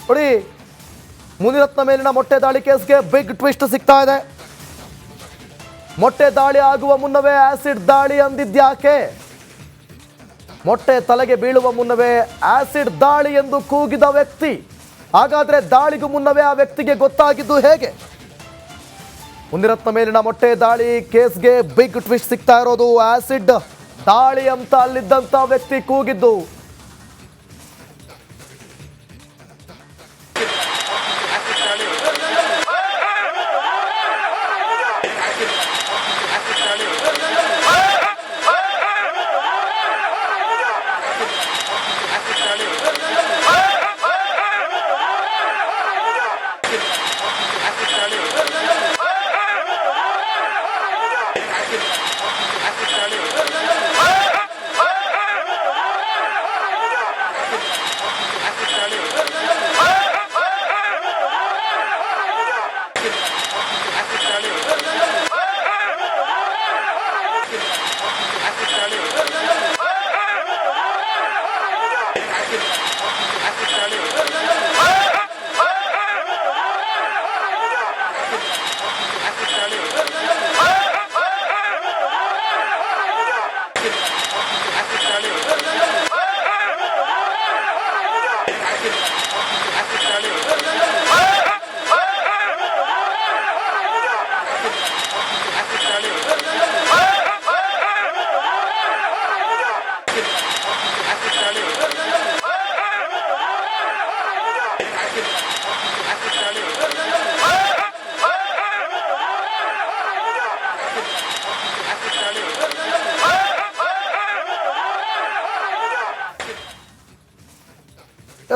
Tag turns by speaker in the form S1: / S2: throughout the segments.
S1: ನೋಡಿ, ಮುನಿರತ್ನ ಮೇಲಿನ ಮೊಟ್ಟೆ ದಾಳಿ ಕೇಸ್ಗೆ ಬಿಗ್ ಟ್ವಿಸ್ಟ್ ಸಿಗ್ತಾ ಇದೆ. ಮೊಟ್ಟೆ ದಾಳಿ ಆಗುವ ಮುನ್ನವೇ ಆಸಿಡ್ ದಾಳಿ ಅಂದಿದ್ಯಾಕೆ? ಮೊಟ್ಟೆ ತಲೆಗೆ ಬೀಳುವ ಮುನ್ನವೇ ಆಸಿಡ್ ದಾಳಿ ಎಂದು ಕೂಗಿದ ವ್ಯಕ್ತಿ, ಹಾಗಾದ್ರೆ ದಾಳಿಗೂ ಮುನ್ನವೇ ಆ ವ್ಯಕ್ತಿಗೆ ಗೊತ್ತಾಗಿದ್ದು ಹೇಗೆ? ಮುನಿರತ್ನ ಮೇಲಿನ ಮೊಟ್ಟೆ ದಾಳಿ ಕೇಸ್ಗೆ ಬಿಗ್ ಟ್ವಿಸ್ಟ್ ಸಿಗ್ತಾ ಇರೋದು. ಆಸಿಡ್ ದಾಳಿ ಅಂತ ಅಲ್ಲಿದ್ದಂತ ವ್ಯಕ್ತಿ ಕೂಗಿದ್ದು.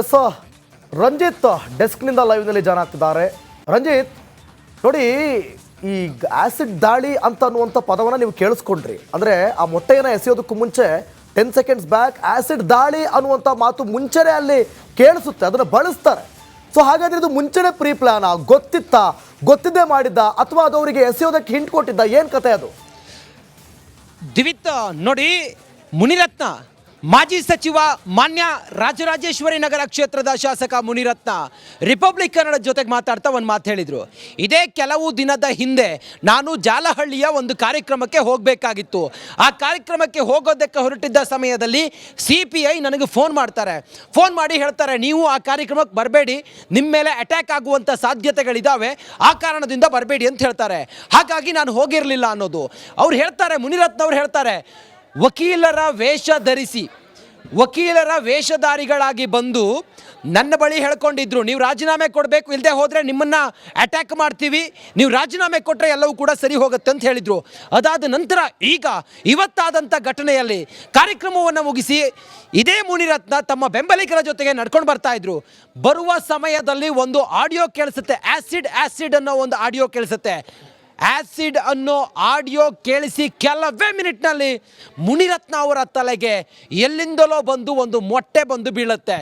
S1: ಎಸ್, ರಂಜಿತ್ ಡೆಸ್ಕ್ನಿಂದ ಲೈವ್ನಲ್ಲಿ ಜಾಯ್ನ್ ಆಗ್ತಿದ್ದಾರೆ. ರಂಜಿತ್, ನೋಡಿ, ಈ ಆಸಿಡ್ ದಾಳಿ ಅಂತ ಅನ್ನುವಂಥ ಪದವನ್ನು ನೀವು ಕೇಳಿಸ್ಕೊಂಡ್ರಿ. ಅಂದರೆ ಆ ಮೊಟ್ಟೆಯನ್ನು ಎಸೆಯೋದಕ್ಕೂ ಮುಂಚೆ 10 ಸೆಕೆಂಡ್ಸ್ ಬ್ಯಾಕ್ ಆಸಿಡ್ ದಾಳಿ ಅನ್ನುವಂಥ ಮಾತು ಮುಂಚೆನೇ ಅಲ್ಲಿ ಕೇಳಿಸುತ್ತೆ, ಅದನ್ನು ಬಳಸ್ತಾರೆ. ಸೊ ಹಾಗಾದ್ರೆ ಇದು ಮುಂಚೆನೇ ಪ್ರೀ ಪ್ಲಾನ, ಗೊತ್ತಿದ್ದೇ ಮಾಡಿದ್ದ, ಅಥವಾ ಅದು ಅವರಿಗೆ ಎಸೆಯೋದಕ್ಕೆ ಹಿಂಟ್ ಕೊಟ್ಟಿದ್ದ? ಏನು ಕತೆ ಅದು?
S2: ದಿವಿತ್, ನೋಡಿ, ಮುನಿರತ್ನ ಮಾಜಿ ಸಚಿವ ಮಾನ್ಯ ರಾಜರಾಜೇಶ್ವರಿ ನಗರ ಕ್ಷೇತ್ರದ ಶಾಸಕ ಮುನಿರತ್ನ ರಿಪಬ್ಲಿಕ್ ಕನ್ನಡ ಜೊತೆಗೆ ಮಾತಾಡ್ತಾ ಒಂದು ಮಾತು ಹೇಳಿದರು. ಇದೇ ಕೆಲವು ದಿನದ ಹಿಂದೆ ನಾನು ಜಾಲಹಳ್ಳಿಯ ಒಂದು ಕಾರ್ಯಕ್ರಮಕ್ಕೆ ಹೋಗಬೇಕಾಗಿತ್ತು. ಆ ಕಾರ್ಯಕ್ರಮಕ್ಕೆ ಹೋಗೋದಕ್ಕೆ ಹೊರಟಿದ್ದ ಸಮಯದಲ್ಲಿ CPI ನನಗೆ ಫೋನ್ ಮಾಡಿ ಹೇಳ್ತಾರೆ, ನೀವು ಆ ಕಾರ್ಯಕ್ರಮಕ್ಕೆ ಬರಬೇಡಿ, ನಿಮ್ಮ ಮೇಲೆ ಅಟ್ಯಾಕ್ ಆಗುವಂಥ ಸಾಧ್ಯತೆಗಳಿದ್ದಾವೆ, ಆ ಕಾರಣದಿಂದ ಬರಬೇಡಿ ಅಂತ ಹೇಳ್ತಾರೆ. ಹಾಗಾಗಿ ನಾನು ಹೋಗಿರಲಿಲ್ಲ ಅನ್ನೋದು ಅವ್ರು ಹೇಳ್ತಾರೆ. ಮುನಿರತ್ನ ಅವ್ರು ಹೇಳ್ತಾರೆ, ವಕೀಲರ ವೇಷಧಾರಿಗಳಾಗಿ ಬಂದು ನನ್ನ ಬಳಿ ಹೇಳ್ಕೊಂಡಿದ್ರು, ನೀವು ರಾಜೀನಾಮೆ ಕೊಡಬೇಕು, ಇಲ್ಲದೆ ಹೋದರೆ ನಿಮ್ಮನ್ನು ಅಟ್ಯಾಕ್ ಮಾಡ್ತೀವಿ, ನೀವು ರಾಜೀನಾಮೆ ಕೊಟ್ಟರೆ ಎಲ್ಲವೂ ಕೂಡ ಸರಿ ಹೋಗುತ್ತೆ ಅಂತ ಹೇಳಿದರು. ಅದಾದ ನಂತರ ಇವತ್ತಾದಂಥ ಘಟನೆಯಲ್ಲಿ ಕಾರ್ಯಕ್ರಮವನ್ನು ಮುಗಿಸಿ ಇದೇ ಮುನಿರತ್ನ ತಮ್ಮ ಬೆಂಬಲಿಗರ ಜೊತೆಗೆ ನಡ್ಕೊಂಡು ಬರ್ತಾ ಇದ್ರು. ಬರುವ ಸಮಯದಲ್ಲಿ ಒಂದು ಆಡಿಯೋ ಕೇಳಿಸುತ್ತೆ, ಆಸಿಡ್ ಅನ್ನೋ ಒಂದು ಆಡಿಯೋ ಕೇಳಿಸುತ್ತೆ. ಆಸಿಡ್ ಅನ್ನೋ ಆಡಿಯೋ ಕೇಳಿಸಿ ಕೆಲವೇ ಮಿನಿಟ್ನಲ್ಲಿ ಮುನಿರತ್ನ ಅವರ ತಲೆಗೆ ಎಲ್ಲಿಂದಲೋ ಬಂದು ಒಂದು ಮೊಟ್ಟೆ ಬಂದು ಬೀಳುತ್ತೆ.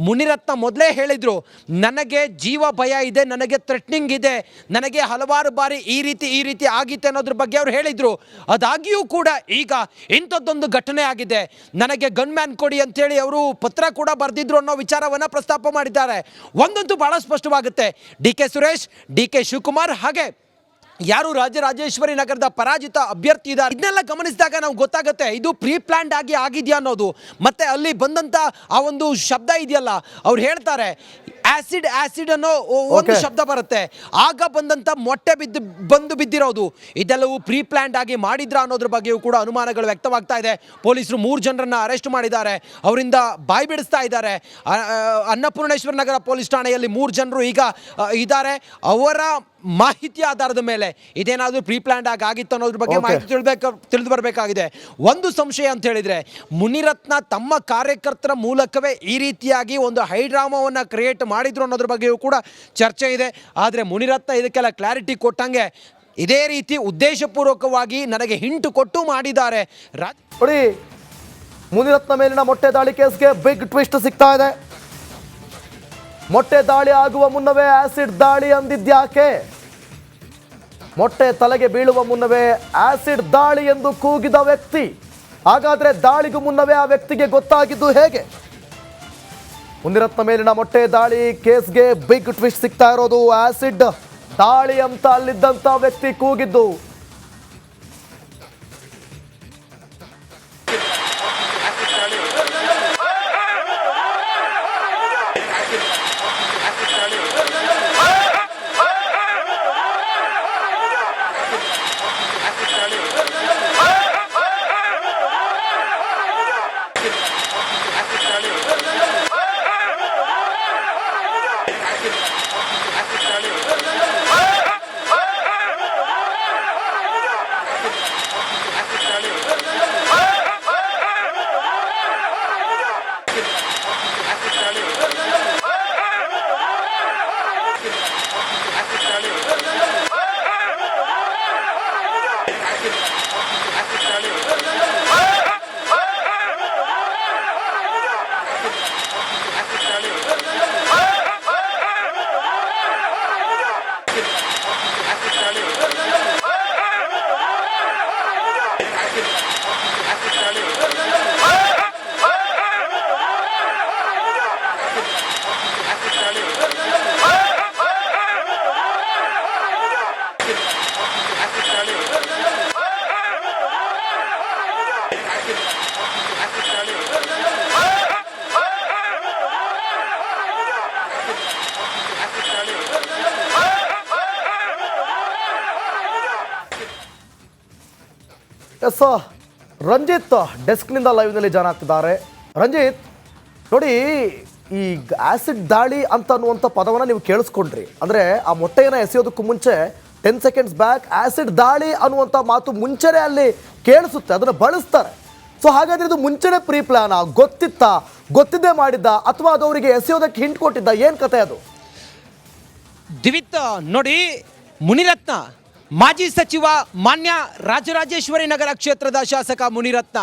S2: ಮುನಿರತ್ನ ಮೊದಲೇ ಹೇಳಿದರು, ನನಗೆ ಜೀವ ಭಯ ಇದೆ, ನನಗೆ ಥ್ರೆಟ್ನಿಂಗ್ ಇದೆ, ನನಗೆ ಹಲವಾರು ಬಾರಿ ಈ ರೀತಿ ಆಗಿತ್ತು ಅನ್ನೋದ್ರ ಬಗ್ಗೆ ಅವರು ಹೇಳಿದರು. ಅದಾಗಿಯೂ ಕೂಡ ಈಗ ಇಂಥದ್ದೊಂದು ಘಟನೆ ಆಗಿದೆ, ನನಗೆ ಗನ್ ಮ್ಯಾನ್ ಕೊಡಿ ಅಂತೇಳಿ ಅವರು ಪತ್ರ ಕೂಡ ಬರೆದಿದ್ರು ಅನ್ನೋ ವಿಚಾರವನ್ನು ಪ್ರಸ್ತಾಪ ಮಾಡಿದ್ದಾರೆ. ಒಂದಂತೂ ಬಹಳ ಸ್ಪಷ್ಟವಾಗುತ್ತೆ, DK ಸುರೇಶ್, DK ಶಿವಕುಮಾರ್, ಹಾಗೆ ಯಾರು ರಾಜರಾಜೇಶ್ವರಿ ನಗರದ ಪರಾಜಿತ ಅಭ್ಯರ್ಥಿ ಇದ್ದಾರೆ, ಇದನ್ನೆಲ್ಲ ಗಮನಿಸಿದಾಗ ನಾವು ಗೊತ್ತಾಗುತ್ತೆ ಇದು ಪ್ರೀ ಪ್ಲಾನ್ಡ್ ಆಗಿದೆಯಾ ಅನ್ನೋದು. ಮತ್ತೆ ಅಲ್ಲಿ ಬಂದಂತ ಆ ಒಂದು ಶಬ್ದ ಇದೆಯಲ್ಲ, ಅವ್ರು ಹೇಳ್ತಾರೆ ಆಸಿಡ್ ಅನ್ನೋ ಒಂದು ಶಬ್ದ ಬರುತ್ತೆ, ಆಗ ಬಂದಂತ ಮೊಟ್ಟೆ ಬಂದು ಬಿದ್ದಿರೋದು, ಇದೆಲ್ಲವೂ ಪ್ರೀ ಪ್ಲಾನ್ಡ್ ಆಗಿ ಮಾಡಿದ್ರ ಅನ್ನೋದ್ರ ಬಗ್ಗೆಯೂ ಕೂಡ ಅನುಮಾನಗಳು ವ್ಯಕ್ತವಾಗ್ತಾ ಇದೆ. ಪೊಲೀಸರು 3 ಜನರನ್ನ ಅರೆಸ್ಟ್ ಮಾಡಿದ್ದಾರೆ, ಅವರಿಂದ ಬಾಯಿ ಬಿಡಿಸ್ತಾ ಇದ್ದಾರೆ. ಅನ್ನಪೂರ್ಣೇಶ್ವರ ನಗರ ಪೊಲೀಸ್ ಠಾಣೆಯಲ್ಲಿ 3 ಜನರು ಈಗ ಇದ್ದಾರೆ. ಅವರ ಮಾಹಿತಿ ಆಧಾರದ ಮೇಲೆ ಇದೇನಾದರೂ ಪ್ರೀ ಪ್ಲಾನ್ಡ್ ಆಗಿತ್ತು ಅನ್ನೋದ್ರ ಬಗ್ಗೆ ಮಾಹಿತಿ ತಿಳಿದು ಬರಬೇಕಾಗಿದೆ. ಒಂದು ಸಂಶಯ ಅಂತ ಹೇಳಿದ್ರೆ, ಮುನಿರತ್ನ ತಮ್ಮ ಕಾರ್ಯಕರ್ತರ ಮೂಲಕವೇ ಈ ರೀತಿಯಾಗಿ ಒಂದು ಹೈಡ್ರಾಮಾವನ್ನು ಕ್ರಿಯೇಟ್ ಮಾಡಿದ್ರು ಅನ್ನೋದ್ರ ಬಗ್ಗೆಯೂ ಕೂಡ ಚರ್ಚೆ ಇದೆ. ಆದರೆ ಮುನಿರತ್ನ ಇದಕ್ಕೆಲ್ಲ ಕ್ಲಾರಿಟಿ ಕೊಟ್ಟಂಗೆ ಇದೇ ರೀತಿ ಉದ್ದೇಶಪೂರ್ವಕವಾಗಿ ನನಗೆ ಹಿಂಟು ಕೊಟ್ಟು ಮಾಡಿದ್ದಾರೆ.
S1: ನೋಡಿ, ಮುನಿರತ್ನ ಮೇಲಿನ ಮೊಟ್ಟೆ ದಾಳಿ ಕೇಸ್ಗೆ ಬಿಗ್ ಟ್ವಿಸ್ಟ್ ಸಿಗ್ತಾ ಇದೆ. ಮೊಟ್ಟೆ ದಾಳಿ ಆಗುವ ಮುನ್ನವೇ ಆಸಿಡ್ ದಾಳಿ ಅಂದಿದ್ಯಾಕೆ? ಮೊಟ್ಟೆ ತಲೆಗೆ ಬೀಳುವ ಮುನ್ನವೇ ಆಸಿಡ್ ದಾಳಿ ಎಂದು ಕೂಗಿದ ವ್ಯಕ್ತಿ, ಹಾಗಾದ್ರೆ ದಾಳಿಗೂ ಮುನ್ನವೇ ಆ ವ್ಯಕ್ತಿಗೆ ಗೊತ್ತಾಗಿದ್ದು ಹೇಗೆ? ಮುನಿರತ್ನ ಮೇಲಿನ ಮೊಟ್ಟೆ ದಾಳಿ ಕೇಸ್ಗೆ ಬಿಗ್ ಟ್ವಿಸ್ಟ್ ಸಿಗ್ತಾ ಇರೋದು. ಆಸಿಡ್ ದಾಳಿ ಅಂತ ಅಲ್ಲಿದ್ದಂತ ವ್ಯಕ್ತಿ ಕೂಗಿದ್ದು. ಎಸ್ ರಂಜಿತ್ ಡೆಸ್ಕ್ನಿಂದ ಲೈವ್ನಲ್ಲಿ ಜಾಯ್ನ್ ಆಗ್ತಿದ್ದಾರೆ. ರಂಜಿತ್ ನೋಡಿ, ಈ ಆಸಿಡ್ ದಾಳಿ ಅಂತ ಅನ್ನುವಂಥ ಪದವನ್ನು ನೀವು ಕೇಳಿಸ್ಕೊಂಡ್ರಿ. ಅಂದರೆ ಆ ಮೊಟ್ಟೆಯನ್ನು ಎಸೆಯೋದಕ್ಕೂ ಮುಂಚೆ 10 ಸೆಕೆಂಡ್ಸ್ ಬ್ಯಾಕ್ ಆಸಿಡ್ ದಾಳಿ ಅನ್ನುವಂಥ ಮಾತು ಮುಂಚೆನೇ ಅಲ್ಲಿ ಕೇಳಿಸುತ್ತೆ, ಅದನ್ನು ಬಳಸ್ತಾರೆ. ಸೊ ಹಾಗಾದ್ರೆ ಇದು ಮುಂಚೆನೇ ಪ್ರೀ ಪ್ಲಾನಾ, ಗೊತ್ತಿದ್ದೇ ಮಾಡಿದ್ದ, ಅಥವಾ ಅದು ಅವರಿಗೆ ಎಸೆಯೋದಕ್ಕೆ ಹಿಂಟ್ ಕೊಟ್ಟಿದ್ದ, ಏನು ಕತೆ ಅದು?
S2: ದಿವಿತ್ ನೋಡಿ, ಮುನಿರತ್ನ ಮಾಜಿ ಸಚಿವ ಮಾನ್ಯ ರಾಜರಾಜೇಶ್ವರಿ ನಗರ ಕ್ಷೇತ್ರದ ಶಾಸಕ ಮುನಿರತ್ನ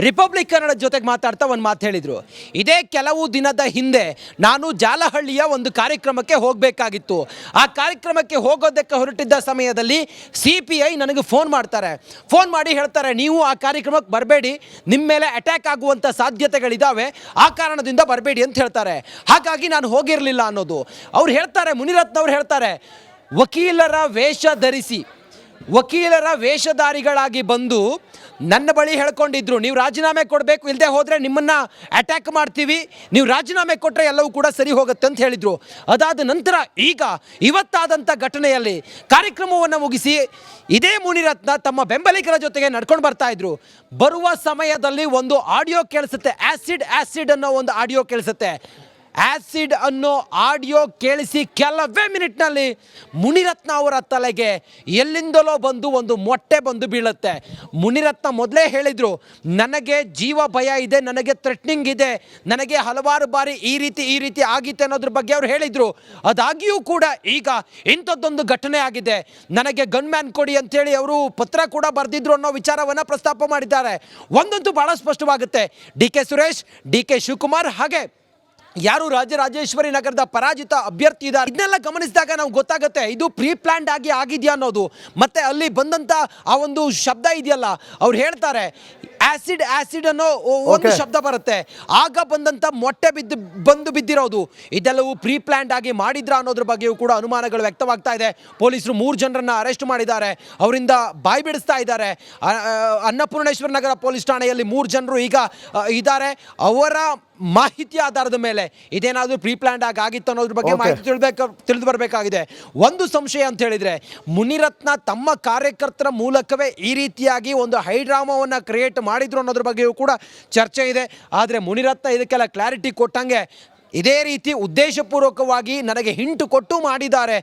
S2: ರಿಪಬ್ಲಿಕ್ ಕನ್ನಡ ಜೊತೆಗೆ ಮಾತಾಡ್ತಾ ಒಂದು ಮಾತು ಹೇಳಿದರು. ಇದೇ ಕೆಲವು ದಿನದ ಹಿಂದೆ ನಾನು ಜಾಲಹಳ್ಳಿಯ ಒಂದು ಕಾರ್ಯಕ್ರಮಕ್ಕೆ ಹೋಗಬೇಕಾಗಿತ್ತು. ಆ ಕಾರ್ಯಕ್ರಮಕ್ಕೆ ಹೋಗೋದಕ್ಕೆ ಹೊರಟಿದ್ದ ಸಮಯದಲ್ಲಿ CPI ನನಗೆ ಫೋನ್ ಮಾಡಿ ಹೇಳ್ತಾರೆ, ನೀವು ಆ ಕಾರ್ಯಕ್ರಮಕ್ಕೆ ಬರಬೇಡಿ, ನಿಮ್ಮ ಮೇಲೆ ಅಟ್ಯಾಕ್ ಆಗುವಂಥ ಸಾಧ್ಯತೆಗಳಿದ್ದಾವೆ, ಆ ಕಾರಣದಿಂದ ಬರಬೇಡಿ ಅಂತ ಹೇಳ್ತಾರೆ. ಹಾಗಾಗಿ ನಾನು ಹೋಗಿರಲಿಲ್ಲ ಅನ್ನೋದು ಅವ್ರು ಹೇಳ್ತಾರೆ. ಮುನಿರತ್ನ ಅವ್ರು ಹೇಳ್ತಾರೆ, ವಕೀಲರ ವೇಷಧಾರಿಗಳಾಗಿ ಬಂದು ನನ್ನ ಬಳಿ ಹೇಳ್ಕೊಂಡಿದ್ರು, ನೀವು ರಾಜೀನಾಮೆ ಕೊಡಬೇಕು, ಇಲ್ಲದೆ ಹೋದರೆ ನಿಮ್ಮನ್ನು ಅಟ್ಯಾಕ್ ಮಾಡ್ತೀವಿ, ನೀವು ರಾಜೀನಾಮೆ ಕೊಟ್ಟರೆ ಎಲ್ಲವೂ ಕೂಡ ಸರಿ ಹೋಗುತ್ತೆ ಅಂತ ಹೇಳಿದರು. ಅದಾದ ನಂತರ ಇವತ್ತಾದಂಥ ಘಟನೆಯಲ್ಲಿ ಕಾರ್ಯಕ್ರಮವನ್ನು ಮುಗಿಸಿ ಇದೇ ಮುನಿರತ್ನ ತಮ್ಮ ಬೆಂಬಲಿಗರ ಜೊತೆಗೆ ನಡ್ಕೊಂಡು ಬರ್ತಾ ಇದ್ರು. ಬರುವ ಸಮಯದಲ್ಲಿ ಒಂದು ಆಡಿಯೋ ಕೇಳಿಸುತ್ತೆ, ಆಸಿಡ್ ಅನ್ನೋ ಒಂದು ಆಡಿಯೋ ಕೇಳಿಸುತ್ತೆ. ಆಸಿಡ್ ಅನ್ನೋ ಆಡಿಯೋ ಕೇಳಿಸಿ ಕೆಲವೇ ಮಿನಿಟ್ನಲ್ಲಿ ಮುನಿರತ್ನ ಅವರ ತಲೆಗೆ ಎಲ್ಲಿಂದಲೋ ಬಂದು ಒಂದು ಮೊಟ್ಟೆ ಬಂದು ಬೀಳುತ್ತೆ. ಮುನಿರತ್ನ ಮೊದಲೇ ಹೇಳಿದರು, ನನಗೆ ಜೀವ ಭಯ ಇದೆ, ನನಗೆ ಥ್ರೆಟ್ನಿಂಗ್ ಇದೆ, ನನಗೆ ಹಲವಾರು ಬಾರಿ ಈ ರೀತಿ ಆಗಿತ್ತು ಅನ್ನೋದ್ರ ಬಗ್ಗೆ ಅವರು ಹೇಳಿದರು. ಅದಾಗಿಯೂ ಕೂಡ ಈಗ ಇಂಥದ್ದೊಂದು ಘಟನೆ ಆಗಿದೆ, ನನಗೆ ಗನ್ಮ್ಯಾನ್ ಕೊಡಿ ಅಂತೇಳಿ ಅವರು ಪತ್ರ ಕೂಡ ಬರೆದಿದ್ರು ಅನ್ನೋ ವಿಚಾರವನ್ನು ಪ್ರಸ್ತಾಪ ಮಾಡಿದ್ದಾರೆ. ಒಂದಂತೂ ಭಾಳ ಸ್ಪಷ್ಟವಾಗುತ್ತೆ, DK ಸುರೇಶ್, DK ಶಿವಕುಮಾರ್ ಹಾಗೆ ಯಾರು ರಾಜರಾಜೇಶ್ವರಿ ನಗರದ ಪರಾಜಿತ ಅಭ್ಯರ್ಥಿ ಇದ್ದಾರೆ, ಇದನ್ನೆಲ್ಲ ಗಮನಿಸಿದಾಗ ನಾವು ಗೊತ್ತಾಗುತ್ತೆ ಇದು ಪ್ರೀ ಪ್ಲಾನ್ಡ್ ಆಗಿದೆಯಾ ಅನ್ನೋದು. ಮತ್ತೆ ಅಲ್ಲಿ ಬಂದಂತ ಆ ಒಂದು ಶಬ್ದ ಇದೆಯಲ್ಲ, ಅವ್ರು ಹೇಳ್ತಾರೆ ಆಸಿಡ್ ಅನ್ನೋ ಒಂದು ಶಬ್ದ ಬರುತ್ತೆ, ಆಗ ಬಂದಂತ ಮೊಟ್ಟೆ ಬಂದು ಬಿದ್ದಿರೋದು, ಇದೆಲ್ಲವೂ ಪ್ರೀ ಪ್ಲಾನ್ಡ್ ಆಗಿ ಮಾಡಿದ್ರ ಅನ್ನೋದ್ರ ಬಗ್ಗೆಯೂ ಕೂಡ ಅನುಮಾನಗಳು ವ್ಯಕ್ತವಾಗ್ತಾ ಇದೆ. ಪೊಲೀಸರು 3 ಜನರನ್ನ ಅರೆಸ್ಟ್ ಮಾಡಿದ್ದಾರೆ, ಅವರಿಂದ ಬಾಯಿ ಬಿಡಿಸ್ತಾ ಇದ್ದಾರೆ. ಅನ್ನಪೂರ್ಣೇಶ್ವರ ನಗರ ಪೊಲೀಸ್ ಠಾಣೆಯಲ್ಲಿ 3 ಜನರು ಈಗ ಇದ್ದಾರೆ. ಅವರ ಮಾಹಿತಿ ಆಧಾರದ ಮೇಲೆ ಇದೇನಾದರೂ ಪ್ರೀ ಪ್ಲಾನ್ಡ್ ಆಗಿತ್ತು ಅನ್ನೋದ್ರ ಬಗ್ಗೆ ಮಾಹಿತಿ ತಿಳಿದು ಬರಬೇಕಾಗಿದೆ. ಒಂದು ಸಂಶಯ ಅಂತ ಹೇಳಿದ್ರೆ, ಮುನಿರತ್ನ ತಮ್ಮ ಕಾರ್ಯಕರ್ತರ ಮೂಲಕವೇ ಈ ರೀತಿಯಾಗಿ ಒಂದು ಹೈಡ್ರಾಮಾವನ್ನು ಕ್ರಿಯೇಟ್ ಮಾಡಿದ್ರು ಅನ್ನೋದ್ರ ಬಗ್ಗೆಯೂ ಕೂಡ ಚರ್ಚೆ ಇದೆ. ಆದರೆ ಮುನಿರತ್ನ ಇದಕ್ಕೆಲ್ಲ ಕ್ಲಾರಿಟಿ ಕೊಟ್ಟಂಗೆ ಇದೇ ರೀತಿ ಉದ್ದೇಶಪೂರ್ವಕವಾಗಿ ನನಗೆ ಹಿಂಟು ಕೊಟ್ಟು ಮಾಡಿದ್ದಾರೆ.